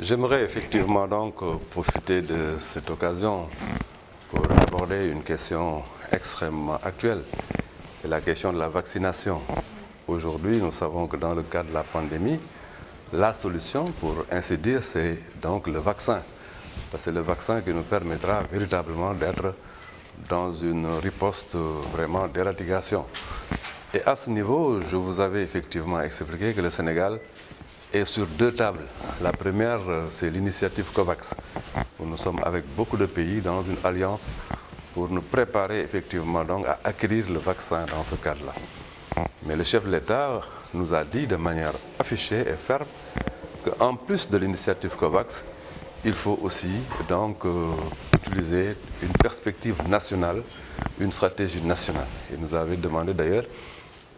J'aimerais effectivement donc profiter de cette occasion pour aborder une question extrêmement actuelle, c'est la question de la vaccination. Aujourd'hui, nous savons que dans le cadre de la pandémie, la solution, pour ainsi dire, c'est donc le vaccin. Parce que c'est le vaccin qui nous permettra véritablement d'être dans une riposte vraiment d'éradication. Et à ce niveau, je vous avais effectivement expliqué que le Sénégal est sur deux tables. La première, c'est l'initiative COVAX, où nous sommes avec beaucoup de pays dans une alliance pour nous préparer effectivement donc à acquérir le vaccin dans ce cadre-là. Mais le chef de l'État nous a dit de manière affichée et ferme qu'en plus de l'initiative COVAX, il faut aussi donc utiliser une perspective nationale, une stratégie nationale. Il nous avait demandé d'ailleurs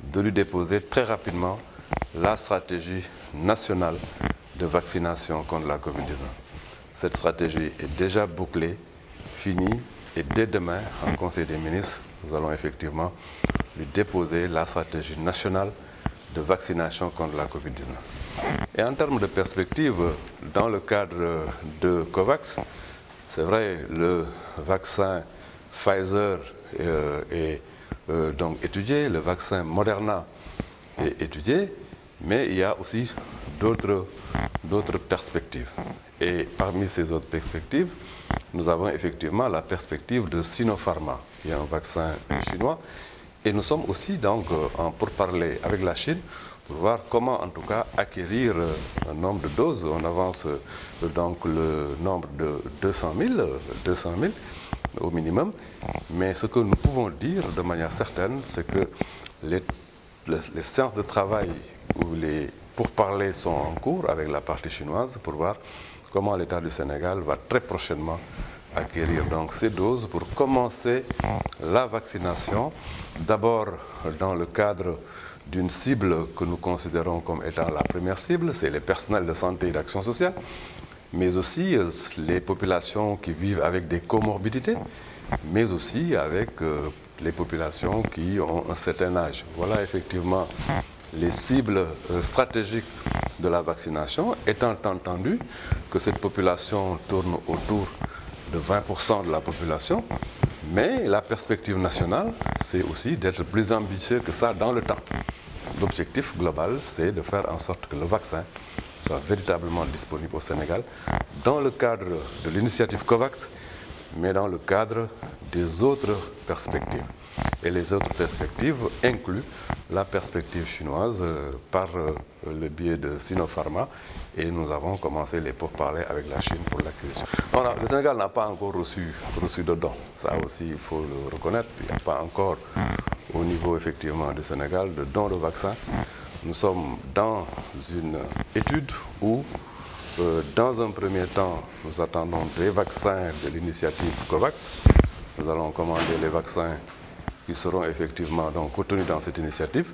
de lui déposer très rapidement la stratégie nationale de vaccination contre la COVID-19. Cette stratégie est déjà bouclée, finie, et dès demain, en Conseil des ministres, nous allons effectivement lui déposer la stratégie nationale de vaccination contre la COVID-19. Et en termes de perspective, dans le cadre de COVAX, c'est vrai, le vaccin Pfizer est donc étudié, le vaccin Moderna est étudié, mais il y a aussi d'autres perspectives. Et parmi ces autres perspectives, nous avons effectivement la perspective de Sinopharm. Il y a un vaccin chinois. Et nous sommes aussi donc en pourparlers avec la Chine pour voir comment en tout cas acquérir un nombre de doses. On avance donc le nombre de 200 000 au minimum. Mais ce que nous pouvons dire de manière certaine, c'est que les séances de travail où les pourparlers sont en cours avec la partie chinoise pour voir comment l'État du Sénégal va très prochainement acquérir donc ces doses pour commencer la vaccination, d'abord dans le cadre d'une cible que nous considérons comme étant la première cible, c'est les personnels de santé et d'action sociale, mais aussi les populations qui vivent avec des comorbidités, mais aussi avec les populations qui ont un certain âge. Voilà effectivement les cibles stratégiques de la vaccination, étant entendu que cette population tourne autour de 20% de la population, mais la perspective nationale, c'est aussi d'être plus ambitieux que ça dans le temps. L'objectif global, c'est de faire en sorte que le vaccin soit véritablement disponible au Sénégal dans le cadre de l'initiative COVAX, mais dans le cadre des autres perspectives. Et les autres perspectives incluent la perspective chinoise par le biais de Sinopharm, et nous avons commencé les pourparlers avec la Chine pour l'acquisition. Le Sénégal n'a pas encore reçu de dons, ça aussi il faut le reconnaître, il n'y a pas encore au niveau effectivement du Sénégal de dons de vaccins. Nous sommes dans une étude où dans un premier temps, nous attendons des vaccins de l'initiative COVAX. Nous allons commander les vaccins qui seront effectivement donc contenus dans cette initiative.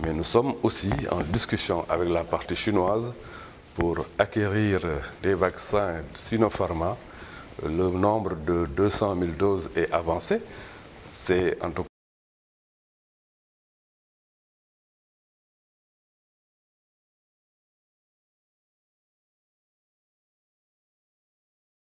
Mais nous sommes aussi en discussion avec la partie chinoise pour acquérir des vaccins Sinopharm. Le nombre de 200 000 doses est avancé. C'est en tout